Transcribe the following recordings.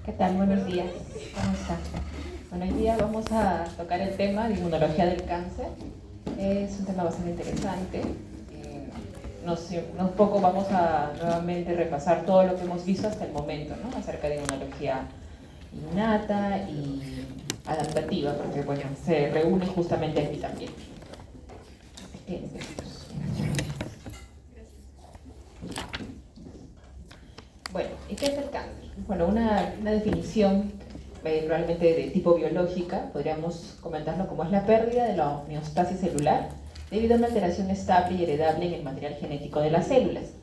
¿Qué tal? Buenos días. ¿Cómo está? Bueno, hoy día vamos a tocar el tema de inmunología del cáncer. Es un tema bastante interesante. Un poco vamos a nuevamente repasar todo lo que hemos visto hasta el momento, ¿no? Acerca de inmunología innata y adaptativa, porque bueno, se reúne justamente aquí también. Bueno, ¿y qué es el cáncer? Bueno, una definición probablemente de tipo biológica, podríamos comentarlo como es la pérdida de la homeostasis celular debido a una alteración estable y heredable en el material genético de las células.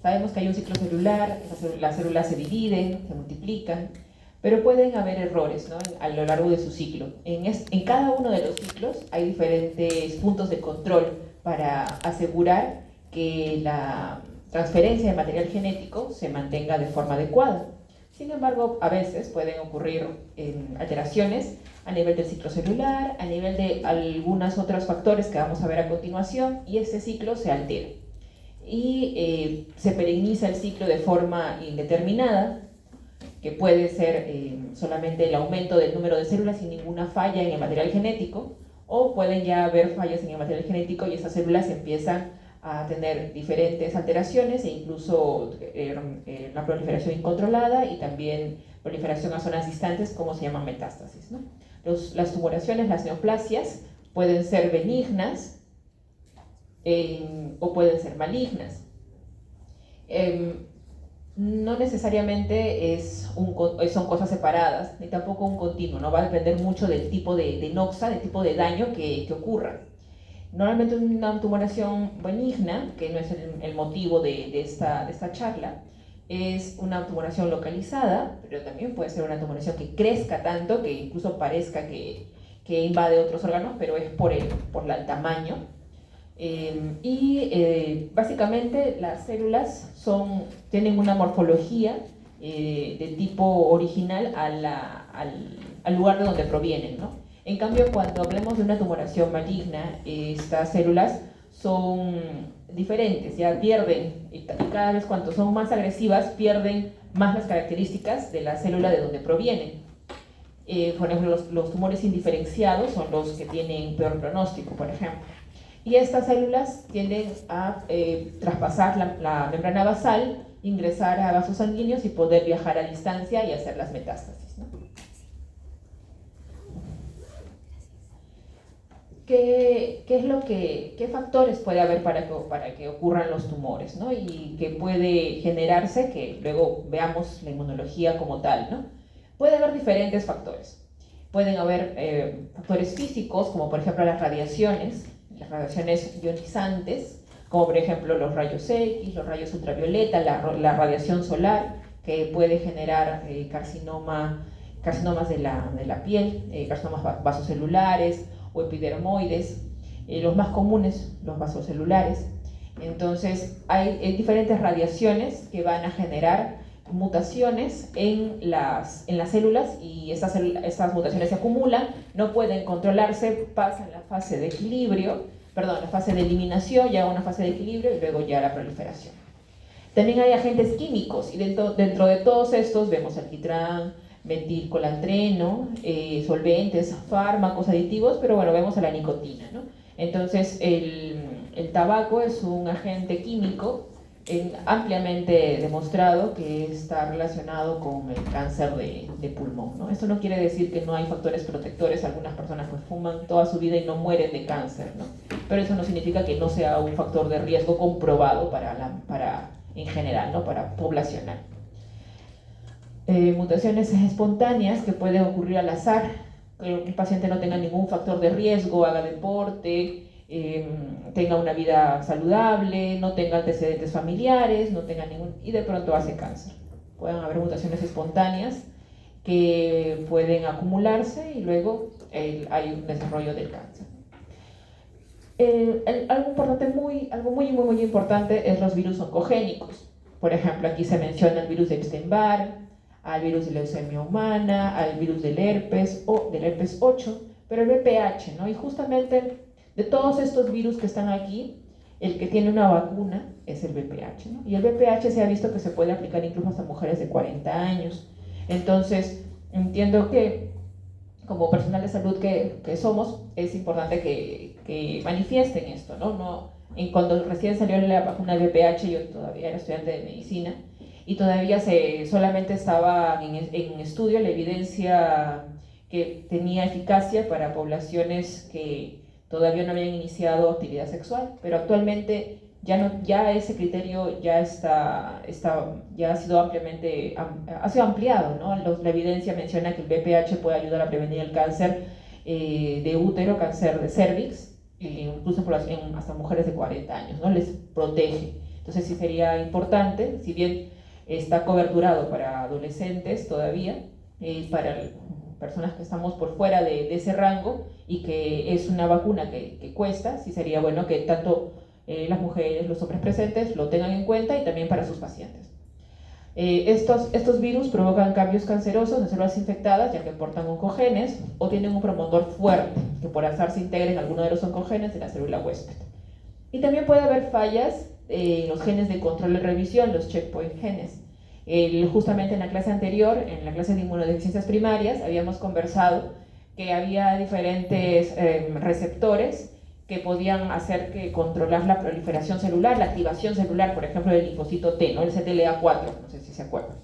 Sabemos que hay un ciclo celular, las células se dividen, se multiplican, pero pueden haber errores, ¿no? A lo largo de su ciclo. En cada uno de los ciclos hay diferentes puntos de control para asegurar que la transferencia de material genético se mantenga de forma adecuada. Sin embargo, a veces pueden ocurrir alteraciones a nivel del ciclo celular, a nivel de algunos otros factores que vamos a ver a continuación, y este ciclo se altera. Y se perenniza el ciclo de forma indeterminada, que puede ser solamente el aumento del número de células sin ninguna falla en el material genético, o pueden ya haber fallas en el material genético y esas células empiezan a tener diferentes alteraciones e incluso una proliferación incontrolada y también proliferación a zonas distantes, como se llaman metástasis, ¿no? Las tumoraciones, las neoplasias, pueden ser benignas o pueden ser malignas. No necesariamente son cosas separadas, ni tampoco un continuo, ¿no? Va a depender mucho del tipo de noxa, del tipo de daño que ocurra. Normalmente una tumoración benigna, que no es el motivo de esta charla, es una tumoración localizada, pero también puede ser una tumoración que crezca tanto que incluso parezca que invade otros órganos, pero es por el tamaño. Básicamente las células tienen una morfología de tipo original al lugar de donde provienen, ¿no? En cambio, cuando hablemos de una tumoración maligna, estas células son diferentes, ya pierden, y cada vez cuanto son más agresivas, pierden más las características de la célula de donde provienen. Por ejemplo, los tumores indiferenciados son los que tienen peor pronóstico, por ejemplo. Y estas células tienden a traspasar la membrana basal, ingresar a vasos sanguíneos y poder viajar a distancia y hacer las metástasis, ¿no? ¿Qué factores puede haber para que ocurran los tumores, ¿no? Y que puede generarse, que luego veamos la inmunología como tal, ¿no? Puede haber diferentes factores. Pueden haber factores físicos, como por ejemplo las radiaciones ionizantes, como por ejemplo los rayos X, los rayos ultravioleta, la radiación solar, que puede generar carcinomas de la piel, carcinomas vasocelulares o epidermoides, los más comunes, los vasocelulares. Entonces hay diferentes radiaciones que van a generar mutaciones en las células, y estas mutaciones se acumulan, no pueden controlarse, pasan la fase de la fase de eliminación, ya una fase de equilibrio y luego ya la proliferación. También hay agentes químicos, y dentro de todos estos vemos alquitrán, metilcolantreno, solventes, fármacos, aditivos, pero bueno, vemos a la nicotina, ¿no? Entonces el tabaco es un agente químico ampliamente demostrado que está relacionado con el cáncer de pulmón, ¿no? Esto no quiere decir que no hay factores protectores. Algunas personas pues fuman toda su vida y no mueren de cáncer, ¿no? Pero eso no significa que no sea un factor de riesgo comprobado en general, ¿no? Para poblacional. Mutaciones espontáneas que pueden ocurrir al azar, que un paciente no tenga ningún factor de riesgo, haga deporte, tenga una vida saludable, no tenga antecedentes familiares, y de pronto hace cáncer. Pueden haber mutaciones espontáneas que pueden acumularse y luego hay un desarrollo del cáncer. Algo muy importante es los virus oncogénicos. Por ejemplo, aquí se menciona el virus de Epstein-Barr, al virus de leucemia humana, al virus del herpes 8, pero el VPH, ¿no? Y justamente de todos estos virus que están aquí, El que tiene una vacuna es el VPH, ¿no? Y el VPH se ha visto que se puede aplicar incluso hasta mujeres de 40 años. Entonces, entiendo que como personal de salud que somos, es importante que manifiesten esto, ¿no? Cuando recién salió la vacuna de VPH, yo todavía era estudiante de medicina, y todavía solamente estaba en estudio la evidencia que tenía eficacia para poblaciones que todavía no habían iniciado actividad sexual, pero actualmente ya ese criterio ya ya ha sido ampliado, ¿no? La evidencia menciona que el VPH puede ayudar a prevenir el cáncer de útero, cáncer de cervix, incluso hasta mujeres de 40 años, ¿no? Les protege. Entonces sí sería importante, si bien está coberturado para adolescentes todavía, para personas que estamos por fuera de ese rango, y que es una vacuna que cuesta, sí sería bueno que tanto las mujeres, los hombres presentes lo tengan en cuenta, y también para sus pacientes. Estos virus provocan cambios cancerosos en células infectadas, ya que portan oncogenes o tienen un promotor fuerte que por azar se integra en alguno de los oncogenes de la célula huésped. Y también puede haber fallas en los genes de control y revisión, los checkpoint genes. Justamente en la clase anterior, en la clase de inmunodeficiencias primarias, habíamos conversado que había diferentes receptores que podían hacer que controlar la proliferación celular, la activación celular, por ejemplo, del linfocito T, ¿no? El CTLA4, no sé si se acuerdan.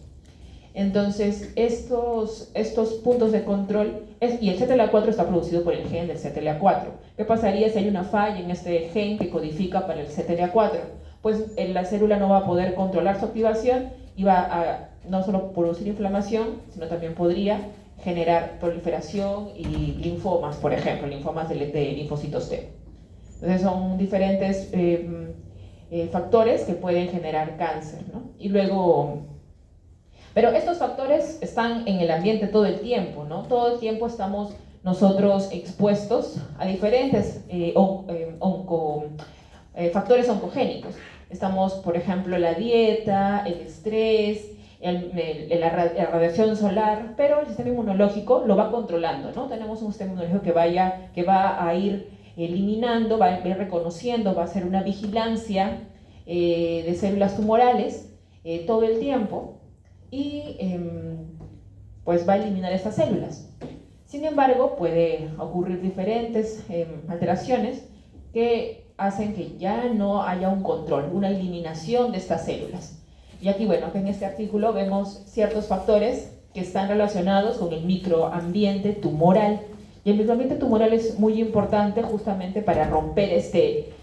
Entonces, estos puntos de control, y el CTLA4 está producido por el gen del CTLA4. ¿Qué pasaría si hay una falla en este gen que codifica para el CTLA4? Pues la célula no va a poder controlar su activación y va a no solo producir inflamación, sino también podría generar proliferación y linfomas, por ejemplo, linfomas de linfocitos T. Entonces son diferentes factores que pueden generar cáncer, ¿no? Y luego, pero estos factores están en el ambiente todo el tiempo, ¿no? Todo el tiempo estamos nosotros expuestos a diferentes factores oncogénicos. Estamos, por ejemplo, la dieta, el estrés, la radiación solar, pero el sistema inmunológico lo va controlando, ¿no? Tenemos un sistema inmunológico que va a ir eliminando, va a ir reconociendo, va a hacer una vigilancia de células tumorales todo el tiempo, y pues va a eliminar estas células. Sin embargo, puede ocurrir diferentes alteraciones que hacen que ya no haya un control, una eliminación de estas células. Y aquí, bueno, en este artículo vemos ciertos factores que están relacionados con el microambiente tumoral. Y el microambiente tumoral es muy importante justamente para romper este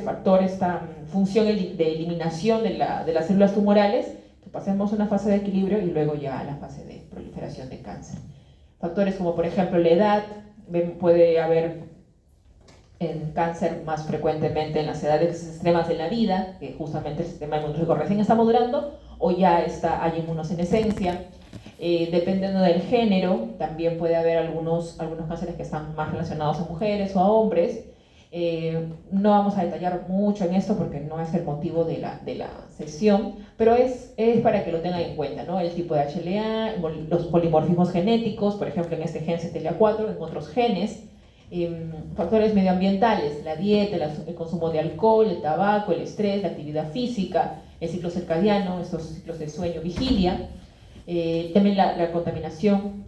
factor, esta función de eliminación de las células tumorales, que pasemos a una fase de equilibrio y luego ya a la fase de proliferación de cáncer. Factores como, por ejemplo, la edad. Puede haber cáncer más frecuentemente en las edades extremas de la vida, que justamente el sistema inmunológico recién está madurando, o ya hay inmunosenescencia. Dependiendo del género, también puede haber algunos cánceres que están más relacionados a mujeres o a hombres. No vamos a detallar mucho en esto porque no es el motivo de la sesión, pero es para que lo tengan en cuenta, ¿no? El tipo de HLA, los polimorfismos genéticos, por ejemplo en este gen CTLA4, en otros genes. Factores medioambientales, la dieta, el consumo de alcohol, el tabaco, el estrés, la actividad física, el ciclo circadiano, estos ciclos de sueño, vigilia. También la contaminación,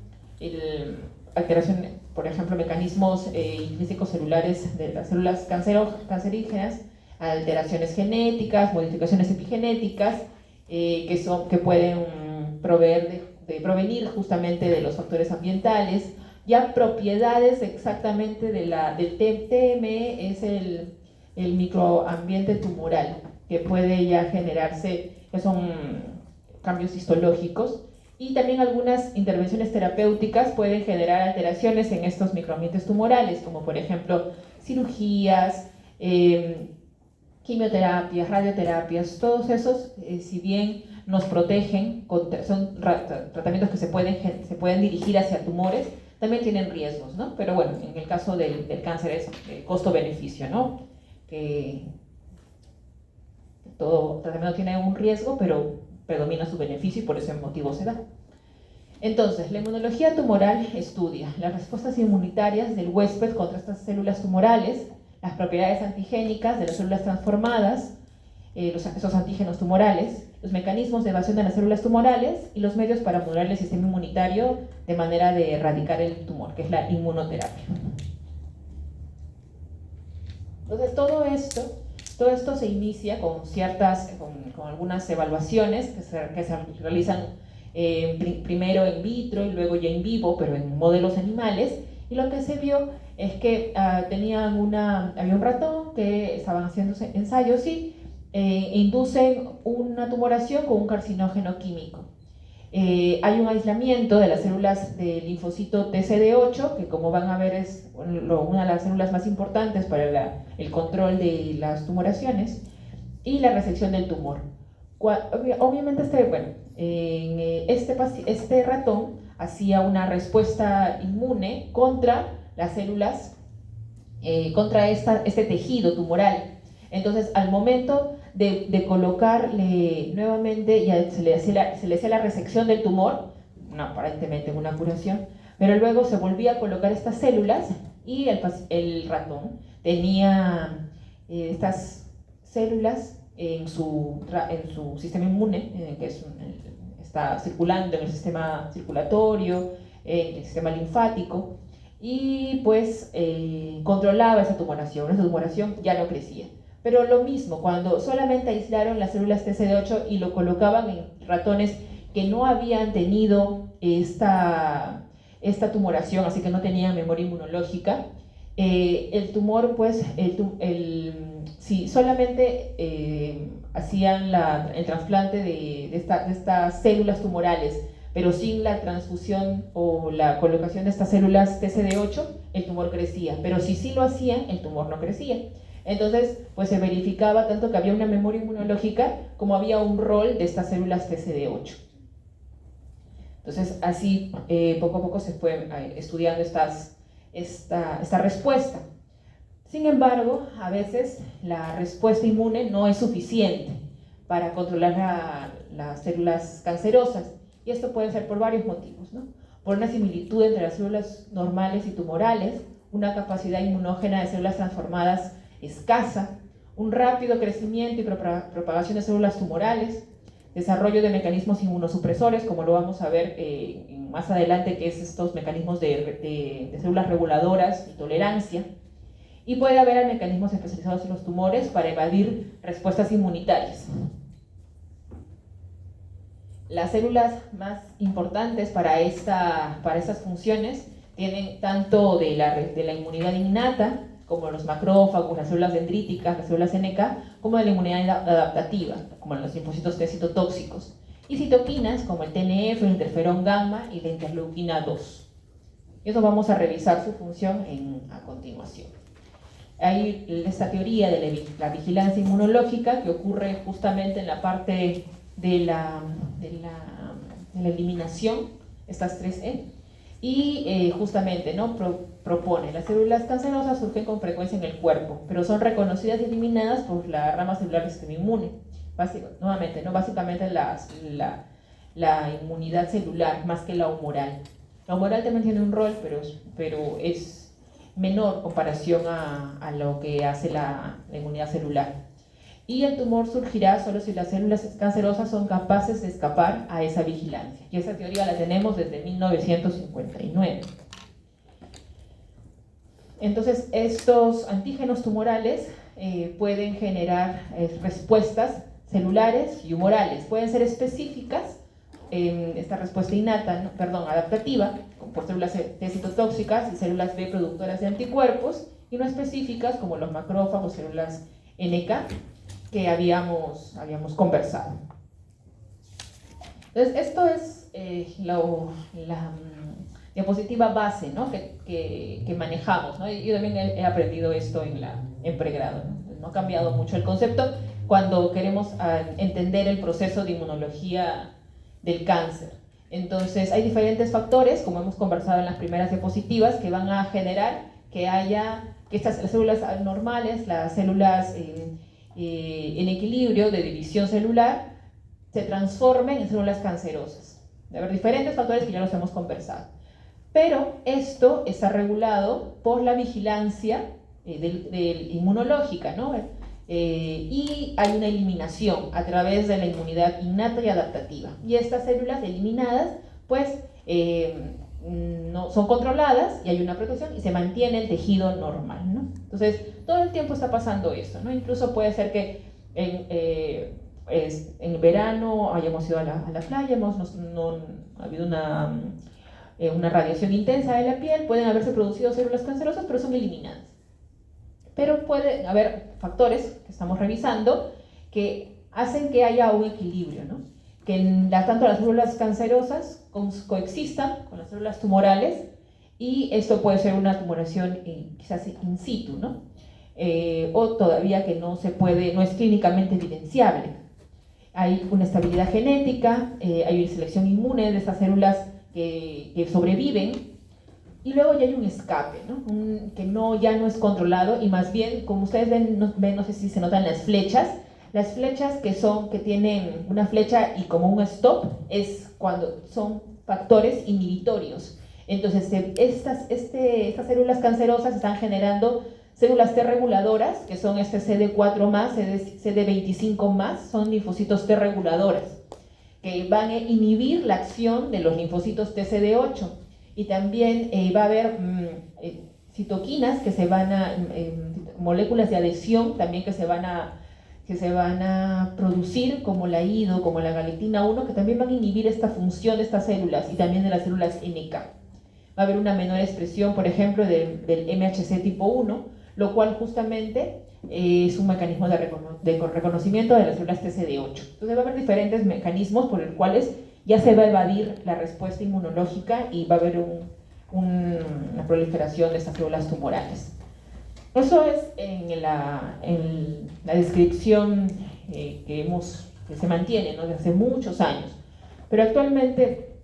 alteración, por ejemplo, mecanismos intrínsecos celulares de las células cancerígenas, alteraciones genéticas, modificaciones epigenéticas, que pueden provenir justamente de los factores ambientales. Ya propiedades exactamente del TME es el microambiente tumoral, que puede ya generarse, que son cambios histológicos, y también algunas intervenciones terapéuticas pueden generar alteraciones en estos microambientes tumorales, como por ejemplo cirugías, quimioterapias, radioterapias. Todos esos, si bien nos protegen, son tratamientos que se pueden dirigir hacia tumores, también tienen riesgos, ¿no? Pero bueno, en el caso del cáncer es costo-beneficio, ¿no? Que todo tratamiento tiene un riesgo, pero predomina su beneficio y por ese motivo se da. Entonces, la inmunología tumoral estudia las respuestas inmunitarias del huésped contra estas células tumorales, las propiedades antigénicas de las células transformadas, esos antígenos tumorales, los mecanismos de evasión de las células tumorales y los medios para modular el sistema inmunitario de manera de erradicar el tumor, que es la inmunoterapia. Entonces todo esto se inicia con algunas evaluaciones que se realizan primero in vitro y luego ya in vivo, pero en modelos animales, y lo que se vio es que había un ratón que estaban haciendo ensayos y inducen una tumoración con un carcinógeno químico. Hay un aislamiento de las células del linfocito TCD8, que como van a ver es una de las células más importantes para el control de las tumoraciones, y la resección del tumor. Obviamente este ratón hacía una respuesta inmune contra las células, contra este tejido tumoral. Entonces, al momento de colocarle nuevamente, ya se le hacía la resección del tumor, aparentemente una curación, pero luego se volvía a colocar estas células y el ratón tenía estas células en su sistema inmune, que está circulando en el sistema circulatorio, en el sistema linfático, y pues controlaba esa tumoración ya no crecía. Pero lo mismo, cuando solamente aislaron las células TCD8 y lo colocaban en ratones que no habían tenido esta tumoración, así que no tenían memoria inmunológica, el tumor, pues, si solamente hacían el trasplante de estas células tumorales, pero sin la transfusión o la colocación de estas células TCD8, el tumor crecía. Pero si sí lo hacían, el tumor no crecía. Entonces, pues se verificaba tanto que había una memoria inmunológica como había un rol de estas células TCD8. Entonces, así poco a poco se fue estudiando esta respuesta. Sin embargo, a veces la respuesta inmune no es suficiente para controlar las células cancerosas, y esto puede ser por varios motivos, ¿no? Por una similitud entre las células normales y tumorales, una capacidad inmunógena de células transformadas escasa, un rápido crecimiento y propagación de células tumorales, desarrollo de mecanismos inmunosupresores, como lo vamos a ver más adelante, que es estos mecanismos de células reguladoras y tolerancia, y puede haber mecanismos especializados en los tumores para evadir respuestas inmunitarias. Las células más importantes para estas funciones tienen tanto de la inmunidad innata, como los macrófagos, las células dendríticas, las células NK, como de la inmunidad adaptativa, como los linfocitos T citotóxicos, y citoquinas como el TNF, el interferón gamma y la interleuquina 2. Y eso vamos a revisar su función a continuación. Hay esta teoría de la vigilancia inmunológica que ocurre justamente en la parte de la eliminación, estas 3E, y justamente, ¿no? Propone, las células cancerosas surgen con frecuencia en el cuerpo, pero son reconocidas y eliminadas por la rama celular del sistema inmune. Nuevamente, ¿no? Básicamente la inmunidad celular más que la humoral. La humoral también tiene un rol, pero es menor en comparación a lo que hace la inmunidad celular. Y el tumor surgirá solo si las células cancerosas son capaces de escapar a esa vigilancia. Y esa teoría la tenemos desde 1959. Entonces, estos antígenos tumorales pueden generar respuestas celulares y humorales. Pueden ser específicas, esta respuesta adaptativa, por células T citotóxicas y células B productoras de anticuerpos, y no específicas como los macrófagos, células NK, que habíamos conversado. Entonces, esto es la diapositiva base, ¿no? que manejamos, ¿no? Yo también he aprendido esto en pregrado, ¿no? No ha cambiado mucho el concepto cuando queremos entender el proceso de inmunología del cáncer. Entonces, hay diferentes factores, como hemos conversado en las primeras diapositivas, que van a generar que las células normales, las células en equilibrio de división celular, se transformen en células cancerosas. De haber diferentes factores que ya los hemos conversado. Pero esto está regulado por la vigilancia inmunológica, ¿no? Y hay una eliminación a través de la inmunidad innata y adaptativa. Y estas células eliminadas, pues, no son controladas y hay una protección y se mantiene el tejido normal, ¿no? Entonces, todo el tiempo está pasando eso, ¿no? Incluso puede ser que en verano hayamos ido a la playa, ha habido una radiación intensa de la piel, pueden haberse producido células cancerosas, pero son eliminadas. Pero puede haber factores que estamos revisando que hacen que haya un equilibrio, ¿no? Que tanto las células cancerosas coexistan con las células tumorales, y esto puede ser una tumoración quizás in situ, ¿no? O todavía que no es clínicamente evidenciable. Hay una estabilidad genética, hay selección inmune de estas células que sobreviven, y luego ya hay un escape, ¿no? Que ya no es controlado, y más bien, como ustedes ven, no sé si se notan las flechas que tienen una flecha y como un stop, es cuando son factores inhibitorios. Entonces, estas células cancerosas están generando células T reguladoras, que son CD4+, CD25+, son linfocitos T reguladoras, que van a inhibir la acción de los linfocitos TCD8. Y también va a haber citoquinas moléculas de adhesión también que se van a producir, como la IDO, como la galectina 1, que también van a inhibir esta función de estas células y también de las células NK. Va a haber una menor expresión, por ejemplo, del MHC tipo 1, lo cual justamente es un mecanismo de reconocimiento de las células TCD8. Entonces va a haber diferentes mecanismos por los cuales ya se va a evadir la respuesta inmunológica y va a haber una proliferación de estas células tumorales. Eso es en la descripción que se mantiene, ¿no?, desde hace muchos años. Pero actualmente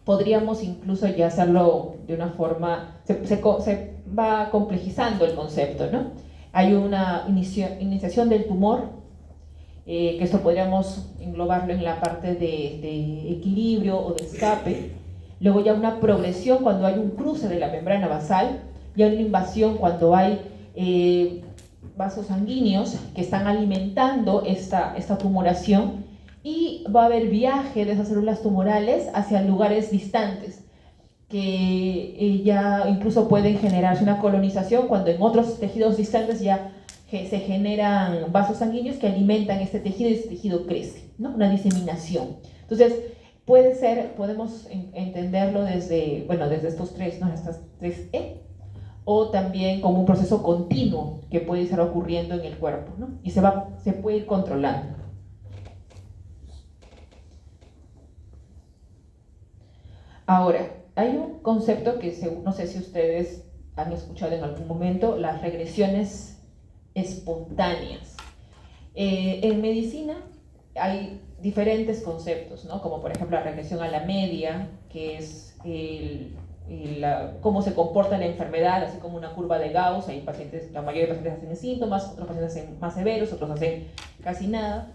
podríamos incluso ya hacerlo de una forma, se va complejizando el concepto, ¿no? Hay una iniciación del tumor, que esto podríamos englobarlo en la parte de equilibrio o de escape. Luego ya una progresión cuando hay un cruce de la membrana basal, ya una invasión cuando hay vasos sanguíneos que están alimentando esta tumoración, y va a haber viaje de esas células tumorales hacia lugares distantes, que ya incluso pueden generarse una colonización cuando en otros tejidos distantes ya se generan vasos sanguíneos que alimentan este tejido y este tejido crece, ¿no? Una diseminación. Entonces, podemos entenderlo desde estos tres, ¿no?, estas tres E, o también como un proceso continuo que puede estar ocurriendo en el cuerpo, ¿no? Y se puede ir controlando. Ahora, hay un concepto que no sé si ustedes han escuchado en algún momento, las regresiones espontáneas. En medicina hay diferentes conceptos, ¿no?, como por ejemplo la regresión a la media, que es cómo se comporta la enfermedad, así como una curva de Gauss. Hay pacientes, la mayoría de pacientes hacen síntomas, otros pacientes hacen más severos, otros hacen casi nada.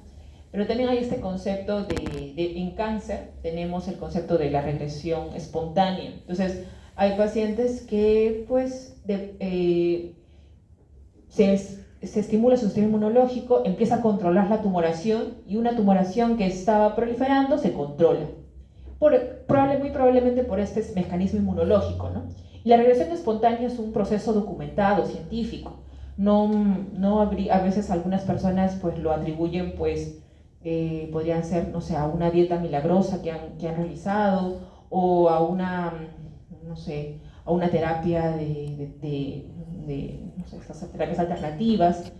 Pero también hay este concepto en cáncer tenemos el concepto de la regresión espontánea. Entonces, hay pacientes que pues se estimula su sistema inmunológico, empieza a controlar la tumoración, y una tumoración que estaba proliferando se controla. Muy probablemente por este mecanismo inmunológico, ¿no? Y la regresión espontánea es un proceso documentado, científico. A veces algunas personas pues lo atribuyen, pues podrían ser, no sé, a una dieta milagrosa que han realizado, o a una terapia no sé, estas terapias alternativas,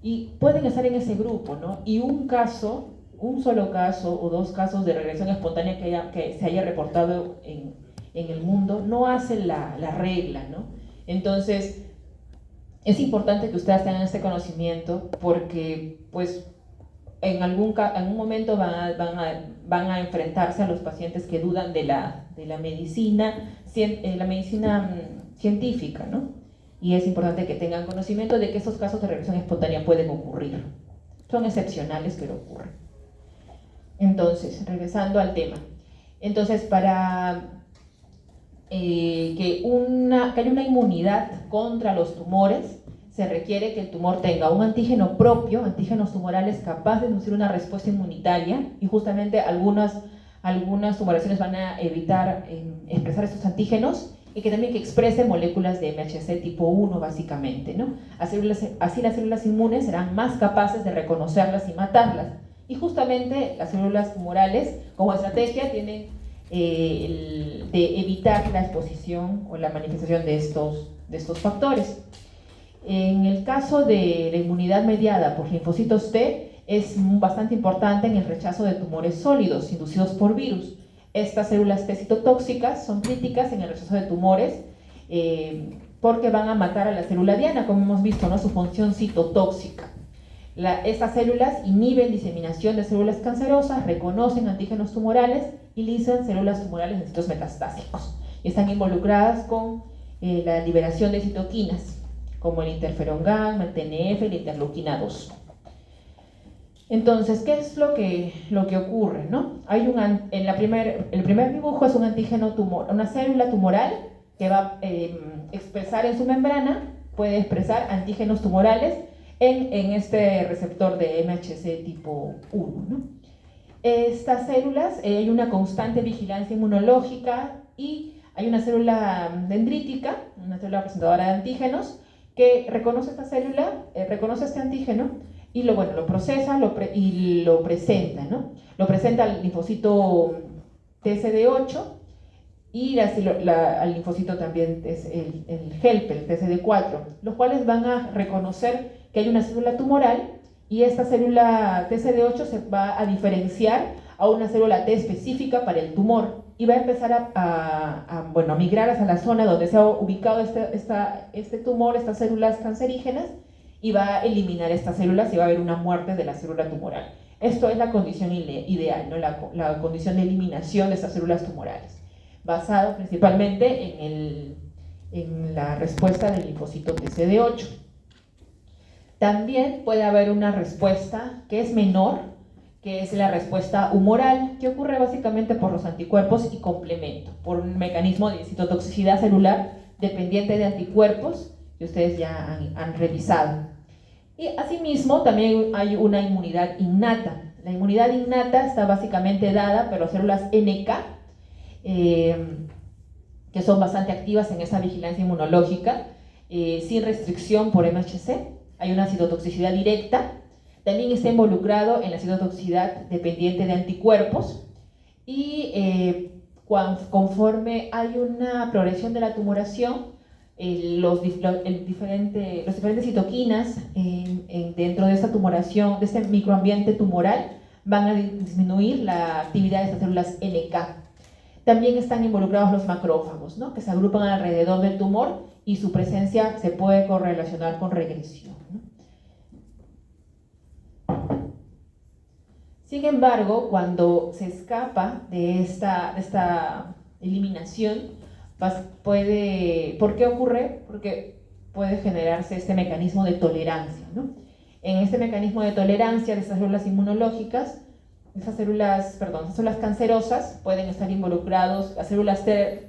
y pueden estar en ese grupo, ¿no? Y un solo caso o dos casos de regresión espontánea que se haya reportado en el mundo no hace la regla, ¿no? Entonces, es importante que ustedes tengan este conocimiento, porque pues en algún momento van a enfrentarse a los pacientes que dudan de la medicina científica, ¿no? Y es importante que tengan conocimiento de que estos casos de regresión espontánea pueden ocurrir. Son excepcionales, pero ocurren. Entonces, regresando al tema. Entonces, para que haya una inmunidad contra los tumores, se requiere que el tumor tenga un antígeno propio, antígenos tumorales capaz de inducir una respuesta inmunitaria, y justamente algunas tumoraciones van a evitar expresar estos antígenos, y que también que exprese moléculas de MHC tipo 1 básicamente, ¿no? Así las células inmunes serán más capaces de reconocerlas y matarlas, y justamente las células tumorales como estrategia tienen de evitar la exposición o la manifestación de estos factores. En el caso de la inmunidad mediada por linfocitos T, es bastante importante en el rechazo de tumores sólidos inducidos por virus. Estas células T citotóxicas son críticas en el rechazo de tumores porque van a matar a la célula diana, como hemos visto, ¿no? Su función citotóxica. Estas células inhiben diseminación de células cancerosas, reconocen antígenos tumorales y lisan células tumorales en sitios metastásicos. Y están involucradas con la liberación de citoquinas, como el interferón gamma, el TNF y la interleuquina 2. Entonces, ¿qué es lo que ocurre, ¿no? El primer dibujo es un antígeno una célula tumoral que va a expresar en su membrana, puede expresar antígenos tumorales en este receptor de MHC tipo 1, ¿no? Estas células, hay una constante vigilancia inmunológica y hay una célula dendrítica, una célula presentadora de antígenos, que reconoce esta célula, reconoce este antígeno y lo procesa y lo presenta, ¿no? Lo presenta al linfocito TCD8 y al linfocito también es el helper, el TCD4, los cuales van a reconocer que hay una célula tumoral y esta célula TCD8 se va a diferenciar a una célula T específica para el tumor y va a empezar a migrar hacia la zona donde se ha ubicado este tumor, estas células cancerígenas, y va a eliminar estas células y va a haber una muerte de la célula tumoral. Esto es la condición ideal, ¿no? La condición de eliminación de estas células tumorales, basado principalmente en la respuesta del linfocito TCD8. También puede haber una respuesta que es menor, que es la respuesta humoral, que ocurre básicamente por los anticuerpos y complemento, por un mecanismo de citotoxicidad celular dependiente de anticuerpos que ustedes ya han revisado. Y asimismo también hay una inmunidad innata. La inmunidad innata está básicamente dada por las células NK, que son bastante activas en esa vigilancia inmunológica, sin restricción por MHC. Hay una citotoxicidad directa. También está involucrado en la citotoxicidad dependiente de anticuerpos, y conforme hay una progresión de la tumoración, los diferentes citoquinas dentro de esta tumoración, de este microambiente tumoral, van a disminuir la actividad de estas células NK. También están involucrados los macrófagos, ¿no? Que se agrupan alrededor del tumor y su presencia se puede correlacionar con regresión, ¿no? Sin embargo, cuando se escapa de esta eliminación, ¿por qué ocurre? Porque puede generarse este mecanismo de tolerancia, ¿no? En este mecanismo de tolerancia de estas células inmunológicas, esas células cancerosas pueden estar involucrados, las células T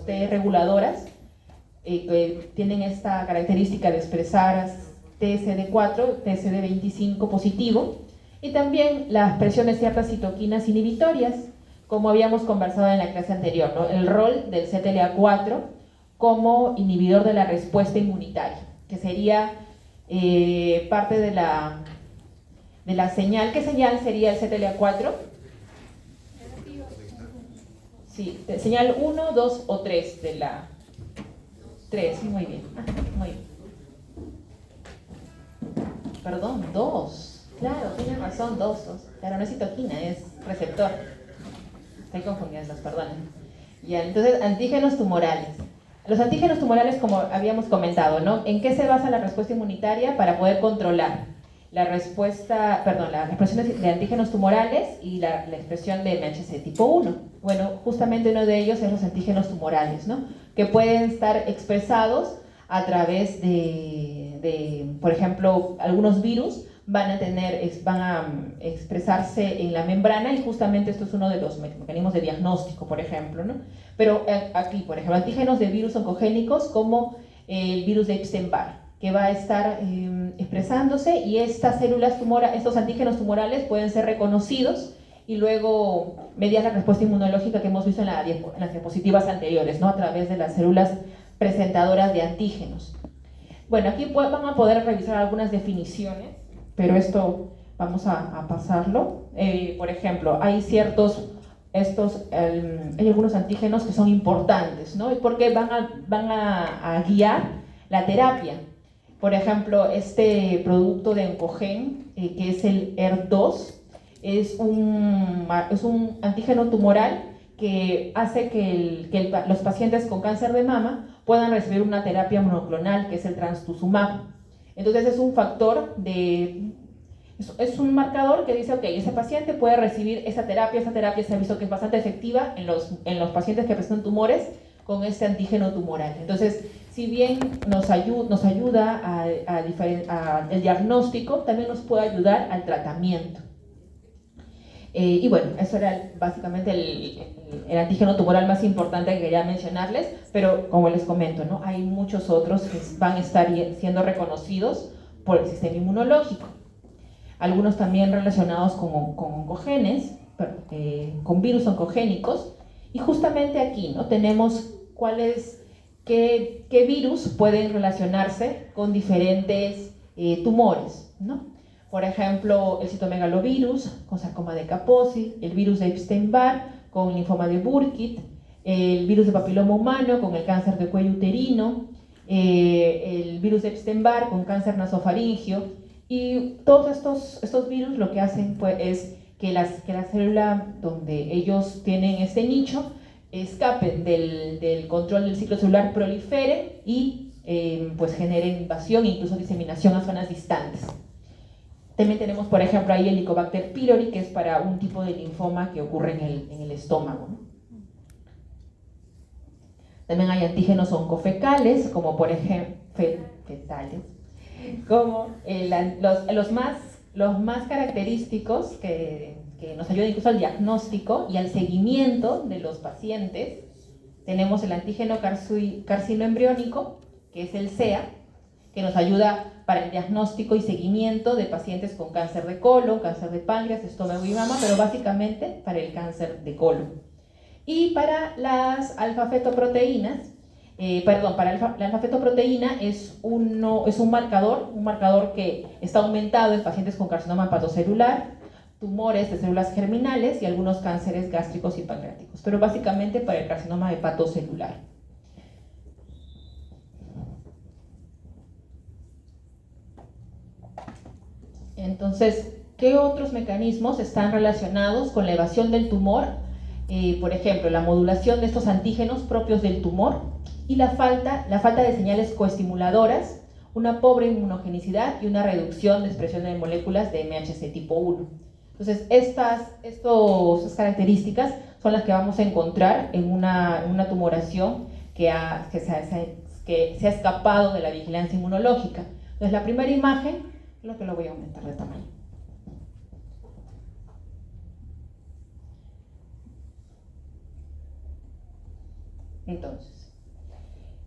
T reguladoras, que tienen esta característica de expresar TCD4, TCD25 positivo, y también la expresión de ciertas citoquinas inhibitorias, como habíamos conversado en la clase anterior, ¿no? El rol del CTLA4 como inhibidor de la respuesta inmunitaria, que sería parte de la señal. ¿Qué señal sería el CTLA4? Sí, señal 1, 2 o 3 de la 3, sí, muy bien. Muy bien. Perdón, 2. Claro, tienes razón, 2. Claro, no es citoquina, es receptor. Estoy confundiendo, perdonen. Ya, entonces, antígenos tumorales. Los antígenos tumorales, como habíamos comentado, ¿no? ¿En qué se basa la respuesta inmunitaria para poder controlar la expresión de antígenos tumorales y la expresión de MHC tipo 1? Bueno, justamente uno de ellos es los antígenos tumorales, ¿no? Que pueden estar expresados a través por ejemplo, algunos virus van a expresarse en la membrana, y justamente esto es uno de los mecanismos de diagnóstico, por ejemplo, ¿no? Pero aquí, por ejemplo, antígenos de virus oncogénicos como el virus de Epstein-Barr, que va a estar expresándose, y estas células tumorales, estos antígenos tumorales pueden ser reconocidos y luego mediar la respuesta inmunológica que hemos visto en las diapositivas anteriores, ¿no? A través de las células presentadoras de antígenos. Bueno, aquí van a poder revisar algunas definiciones, pero esto vamos a pasarlo. Por ejemplo, hay hay algunos antígenos que son importantes, ¿no? Porque van a guiar la terapia. Por ejemplo, este producto de Oncogen, que es el ER2, es un antígeno tumoral que hace que los pacientes con cáncer de mama puedan recibir una terapia monoclonal, que es el trastuzumab. Entonces es un factor es un marcador que dice, ok, ese paciente puede recibir esa terapia se ha visto que es bastante efectiva en los pacientes que presentan tumores con este antígeno tumoral. Entonces, si bien nos ayuda al diagnóstico, también nos puede ayudar al tratamiento. Y bueno, eso era básicamente el antígeno tumoral más importante que quería mencionarles, pero como les comento, ¿no? Hay muchos otros que van a estar siendo reconocidos por el sistema inmunológico. Algunos también relacionados con oncogenes, con virus oncogénicos, y justamente aquí, ¿no? Tenemos qué virus pueden relacionarse con diferentes tumores, ¿no? Por ejemplo, el citomegalovirus con sarcoma de Kaposi, el virus de Epstein-Barr con linfoma de Burkitt, el virus de papiloma humano con el cáncer de cuello uterino, el virus de Epstein-Barr con cáncer nasofaringio. Y todos estos virus lo que hacen pues, es que la célula donde ellos tienen este nicho escapen del control del ciclo celular, proliferen y pues generen invasión e incluso diseminación a zonas distantes. También tenemos, por ejemplo, ahí el Helicobacter pylori, que es para un tipo de linfoma que ocurre en el estómago, ¿no? También hay antígenos oncofecales, como por ejemplo, fetales, como los más característicos que nos ayudan incluso al diagnóstico y al seguimiento de los pacientes. Tenemos el antígeno carcinoembriónico, que es el CEA, que nos ayuda para el diagnóstico y seguimiento de pacientes con cáncer de colon, cáncer de páncreas, estómago y mama, pero básicamente para el cáncer de colon. Y para las alfa-fetoproteínas, la alfa-fetoproteína es un marcador que está aumentado en pacientes con carcinoma hepatocelular, tumores de células germinales y algunos cánceres gástricos y pancreáticos, pero básicamente para el carcinoma hepatocelular. Entonces, ¿qué otros mecanismos están relacionados con la evasión del tumor? Por ejemplo, la modulación de estos antígenos propios del tumor y la falta de señales coestimuladoras, una pobre inmunogenicidad y una reducción de expresión de moléculas de MHC tipo 1. Entonces, estas características son las que vamos a encontrar en una tumoración que se ha escapado de la vigilancia inmunológica. Entonces, la primera imagen, lo que lo voy a aumentar de tamaño. Entonces,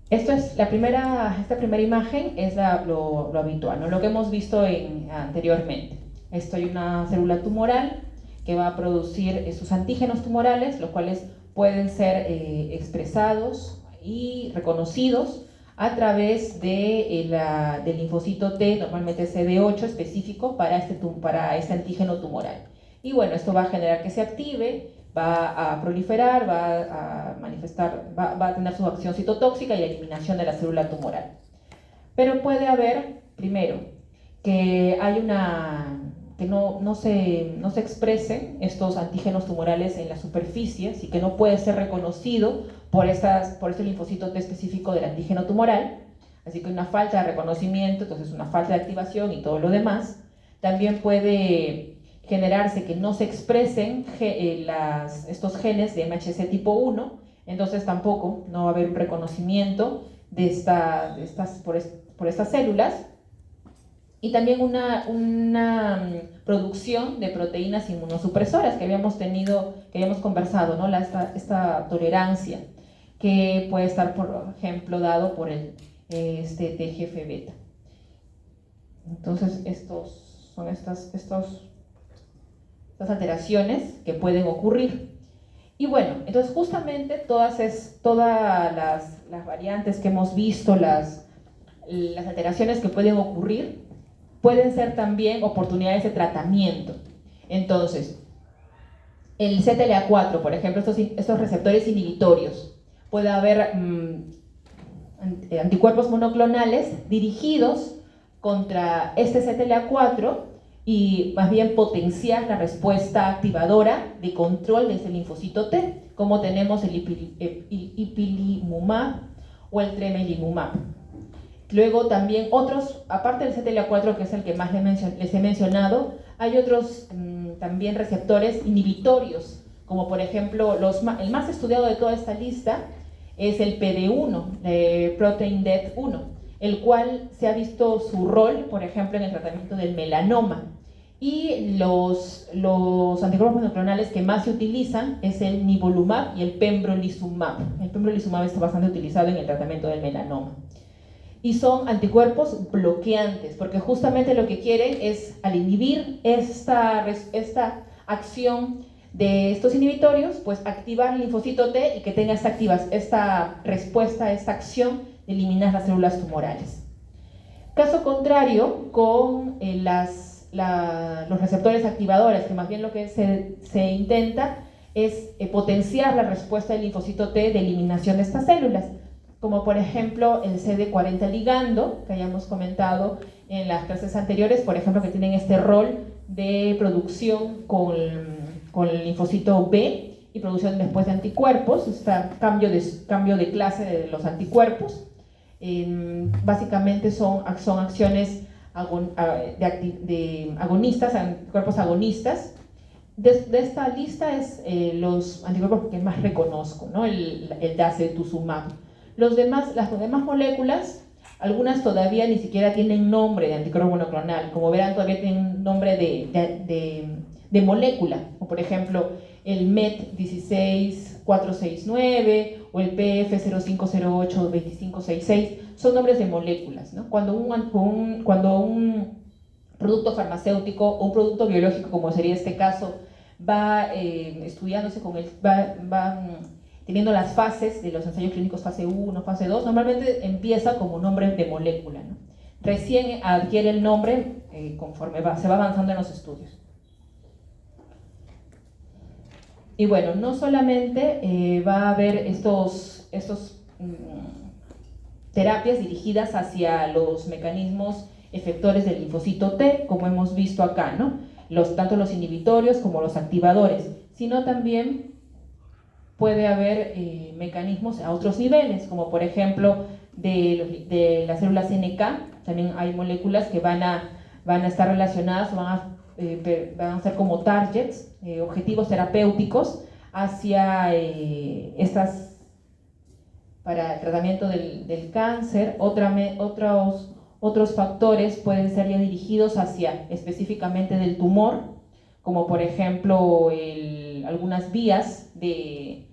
esta primera imagen es lo habitual, ¿no? Lo que hemos visto anteriormente. Esto hay una célula tumoral que va a producir estos antígenos tumorales, los cuales pueden ser expresados y reconocidos a través del linfocito T, normalmente CD8 específico para este antígeno tumoral. Y bueno, esto va a generar que se active, va a proliferar, va a manifestar, va a tener su acción citotóxica y la eliminación de la célula tumoral. Pero puede haber, primero, que no se expresen estos antígenos tumorales en las superficies y que no puede ser reconocido por este linfocito T específico del antígeno tumoral, así que una falta de reconocimiento, entonces una falta de activación y todo lo demás. También puede generarse que no se expresen estos genes de MHC tipo 1, entonces tampoco no va a haber un reconocimiento por estas células. Y también una producción de proteínas inmunosupresoras que habíamos conversado, ¿no? Esta tolerancia que puede estar, por ejemplo, dado por el TGF-beta. Entonces, son estas alteraciones que pueden ocurrir. Y bueno, entonces justamente todas las variantes que hemos visto, las alteraciones que pueden ocurrir, pueden ser también oportunidades de tratamiento. Entonces, el CTLA4, por ejemplo, estos receptores inhibitorios, puede haber anticuerpos monoclonales dirigidos contra este CTLA4 y más bien potenciar la respuesta activadora de control de ese linfocito T, como tenemos el ipilimumab o el tremelimumab. Luego también otros, aparte del CTLA4, que es el que más les he mencionado, hay otros también receptores inhibitorios, como por ejemplo, el más estudiado de toda esta lista es el PD1, Protein Death 1, el cual se ha visto su rol, por ejemplo, en el tratamiento del melanoma. Y los anticuerpos monoclonales que más se utilizan es el nivolumab y el pembrolizumab. El pembrolizumab está bastante utilizado en el tratamiento del melanoma. Y son anticuerpos bloqueantes, porque justamente lo que quieren es, al inhibir esta acción de estos inhibitorios, pues activar el linfocito T y que tenga esta respuesta, esta acción de eliminar las células tumorales. Caso contrario con los receptores activadores, que más bien lo que se intenta es potenciar la respuesta del linfocito T de eliminación de estas células, como por ejemplo el CD40 ligando, que hayamos comentado en las clases anteriores, por ejemplo, que tienen este rol de producción con el linfocito B y producción después de anticuerpos, este cambio de clase de los anticuerpos. Básicamente son acciones de agonistas, anticuerpos agonistas. De esta lista es los anticuerpos que más reconozco, ¿no? el dacetuzumab. Las demás moléculas, algunas todavía ni siquiera tienen nombre de anticuerpo monoclonal, como verán todavía tienen nombre de molécula, como por ejemplo el MET16469 o el PF05082566, son nombres de moléculas, ¿no? Cuando un producto farmacéutico o un producto biológico, como sería este caso, va estudiándose teniendo las fases de los ensayos clínicos fase 1, fase 2, normalmente empieza como nombre de molécula, ¿no? Recién adquiere el nombre conforme se va avanzando en los estudios. Y bueno, no solamente va a haber estos terapias dirigidas hacia los mecanismos efectores del linfocito T, como hemos visto acá, ¿no? Tanto los inhibitorios como los activadores, sino también puede haber mecanismos a otros niveles, como por ejemplo de las células NK. También hay moléculas que van a estar relacionadas, van a ser como targets, objetivos terapéuticos hacia para el tratamiento del cáncer. Otros factores pueden ser ya dirigidos hacia específicamente del tumor, como por ejemplo algunas vías de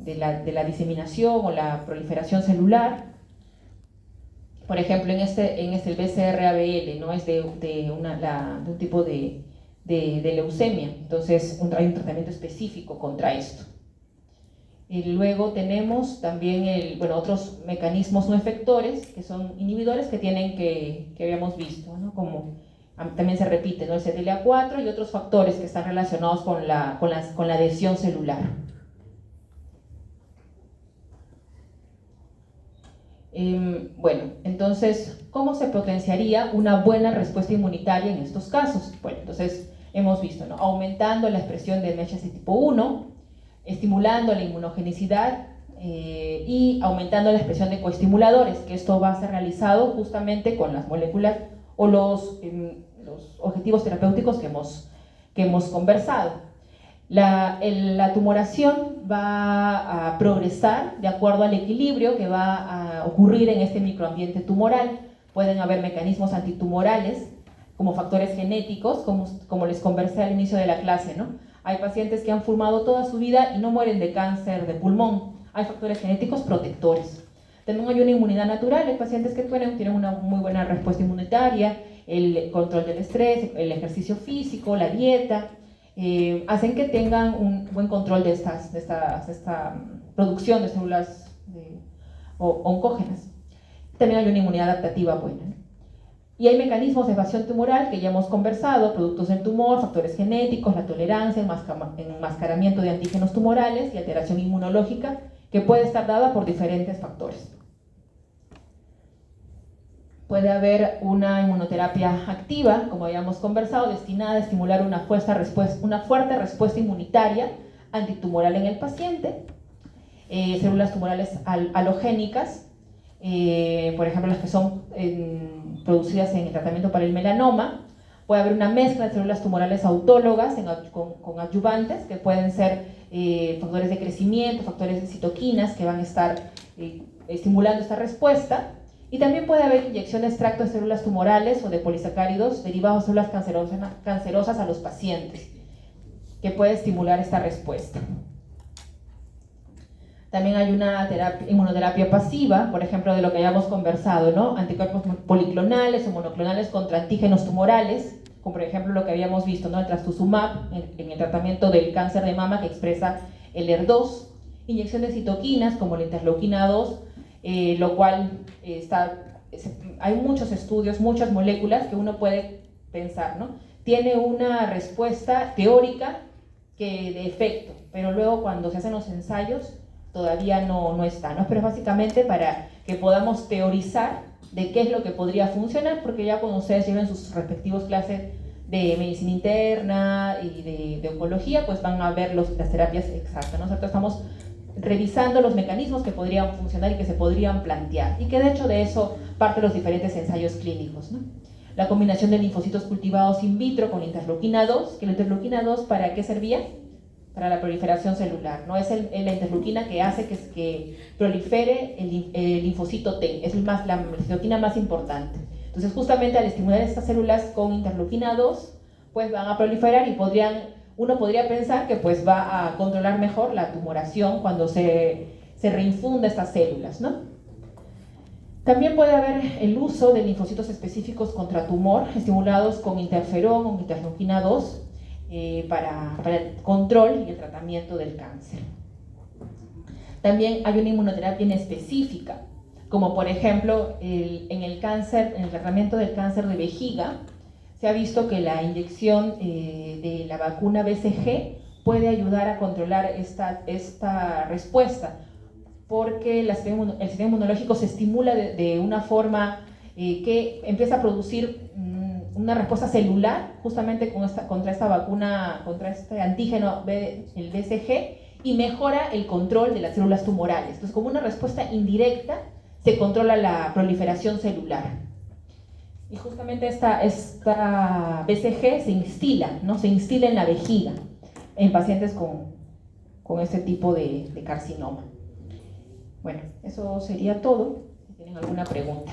la diseminación o la proliferación celular. Por ejemplo, en el BCR-ABL, ¿no? Es de un tipo de leucemia, entonces hay un tratamiento específico contra esto. Y luego tenemos también otros mecanismos no efectores, que son inhibidores que habíamos visto, ¿no? Como también se repite, ¿no? El CTLA4 y otros factores que están relacionados con la adhesión celular. Bueno, entonces, ¿cómo se potenciaría una buena respuesta inmunitaria en estos casos? Bueno, entonces hemos visto, ¿no? Aumentando la expresión de MHC tipo 1, estimulando la inmunogenicidad y aumentando la expresión de coestimuladores, que esto va a ser realizado justamente con las moléculas o los objetivos terapéuticos que hemos conversado. La tumoración va a progresar de acuerdo al equilibrio que va a ocurrir en este microambiente tumoral. Pueden haber mecanismos antitumorales como factores genéticos, como les conversé al inicio de la clase, ¿no? Hay pacientes que han fumado toda su vida y no mueren de cáncer de pulmón. Hay factores genéticos protectores. También hay una inmunidad natural. Hay pacientes que tienen una muy buena respuesta inmunitaria, el control del estrés, el ejercicio físico, la dieta, hacen que tengan un buen control de esta producción de células oncógenas. También hay una inmunidad adaptativa buena. Y hay mecanismos de evasión tumoral que ya hemos conversado: productos del tumor, factores genéticos, la tolerancia, enmascaramiento de antígenos tumorales y alteración inmunológica, que puede estar dada por diferentes factores. Puede haber una inmunoterapia activa, como habíamos conversado, destinada a estimular una fuerte respuesta inmunitaria antitumoral en el paciente. Células tumorales alogénicas, por ejemplo las que son producidas en el tratamiento para el melanoma. Puede haber una mezcla de células tumorales autólogas con adyuvantes, que pueden ser factores de crecimiento, factores de citoquinas, que van a estar estimulando esta respuesta. Y también puede haber inyección de extractos de células tumorales o de polisacáridos derivados de células cancerosas a los pacientes, que puede estimular esta respuesta. También hay una inmunoterapia pasiva, por ejemplo, de lo que hayamos conversado, ¿no? Anticuerpos policlonales o monoclonales contra antígenos tumorales, como por ejemplo lo que habíamos visto, ¿no? El trastuzumab en el tratamiento del cáncer de mama, que expresa el HER2. Inyección de citoquinas como la interleuquina 2, lo cual hay muchos estudios, muchas moléculas que uno puede pensar, ¿no? Tiene una respuesta teórica de efecto, pero luego cuando se hacen los ensayos todavía no está, ¿no? Pero es básicamente para que podamos teorizar de qué es lo que podría funcionar, porque ya cuando ustedes lleven sus respectivos clases de medicina interna y de oncología, pues van a ver las terapias exactas, ¿no? Nosotros estamos revisando los mecanismos que podrían funcionar y que se podrían plantear, y que de hecho de eso parte los diferentes ensayos clínicos, ¿no? La combinación de linfocitos cultivados in vitro con interleuquina 2, que la interleuquina 2, ¿para qué servía? Para la proliferación celular, ¿no? Es la interleuquina que hace que prolifere el linfocito T, es la citoquina más importante. Entonces, justamente al estimular estas células con interleuquina 2, pues van a proliferar y uno podría pensar que pues va a controlar mejor la tumoración cuando se reinfunda estas células, ¿no? También puede haber el uso de linfocitos específicos contra tumor, estimulados con interferón o interleuquina 2, para el control y el tratamiento del cáncer. También hay una inmunoterapia inespecífica, como por ejemplo en el tratamiento del cáncer de vejiga. Se ha visto que la inyección de la vacuna BCG puede ayudar a controlar esta respuesta, porque el sistema inmunológico se estimula de una forma que empieza a producir una respuesta celular justamente contra esta vacuna, contra este antígeno, el BCG, y mejora el control de las células tumorales. Entonces, como una respuesta indirecta, se controla la proliferación celular. Y justamente esta BCG se instila, ¿no? Se instila en la vejiga en pacientes con este tipo de carcinoma. Bueno, eso sería todo. Si tienen alguna pregunta.